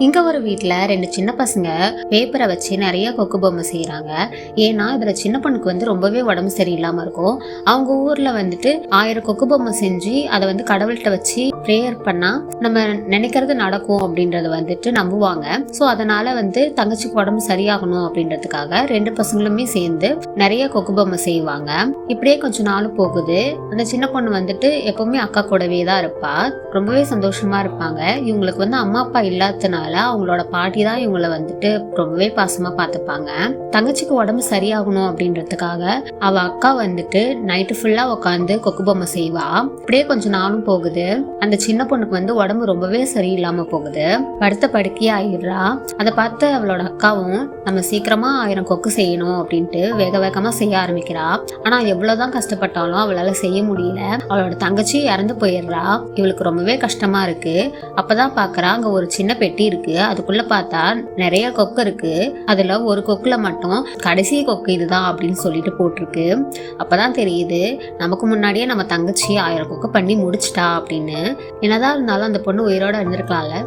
இங்க ஒரு வீட்ல 2 சின்ன பசங்க பேப்பரை வச்சு நிறைய கொக்கு பொம்மை செய்யறாங்க. ஏன்னா இதுல சின்ன பொண்ணுக்கு ரொம்பவே உடம்பு சரியில்லாம இருக்கும். அவங்க ஊர்ல 1000 கொக்கு பொம்மை செஞ்சு அதை கடவுள்கிட்ட வச்சு ப்ரேயர் பண்ணா நம்ம நினைக்கிறது நடக்கும் அப்படின்றத நம்புவாங்க. ஸோ அதனால தங்கச்சிக்கு உடம்பு சரியாகணும் அப்படின்றதுக்காக 2 பசங்களுமே சேர்ந்து நிறைய கொக்கு பொம்மை செய்வாங்க. இப்படியே கொஞ்ச நாள் போகுது. அந்த சின்ன பொண்ணு எப்பவுமே அக்கா கூடவே தான் இருப்பா. ரொம்பவே சந்தோஷமா இருப்பாங்க. இவங்களுக்கு அம்மா அப்பா இல்லாதனால அவங்களோட பாட்டி தான் இவங்களை ரொம்பவே பாசமா பார்த்துப்பாங்க. தங்கச்சிக்கு உடம்பு சரியாகணும் அப்படின்றதுக்காக அவ அக்கா நைட்டு ஃபுல்லா உட்காந்து கொக்கு பொம்மை செய்வா. அப்படியே கொஞ்ச நாளும் போகுது. அந்த சின்ன பொண்ணுக்கு உடம்பு ரொம்பவே சரியில்லாம போகுது. படுத்த படுக்கையே ஆயிடுறா. அதை பார்த்து அவளோட அக்காவும் நம்ம சீக்கிரமா 1000 கொக்கு செய்யணும் அப்படின்ட்டு வேக வேகமா செய்ய ஆரம்பிக்கிறா. ஆனா எவ்வளவுதான் கஷ்டப்பட்டாலும் அவளால செய்ய முடியல. அவளோட தங்கச்சி இறந்து போயிடுறா. இவளுக்கு ரொம்பவே கஷ்டமா இருக்கு. அப்பதான் பாக்குறா அங்க ஒரு சின்ன பெட்டி இருக்கு. அதுக்குள்ள பார்த்தா நிறைய கொக்கு இருக்கு. அதுல ஒரு கொக்குல மட்டும் கடைசி கொக்கு இதுதான் அப்படின்னு சொல்லிட்டு போட்டிருக்கு. அப்பதான் தெரியுது நமக்கு முன்னாடியே நம்ம தங்கச்சி 1000 கொக்கு பண்ணி முடிச்சிட்டா அப்படின்னு. என்னதான் இருந்தாலும் அந்த பொண்ணு உயிரோட இருந்திருக்கலாம்ல.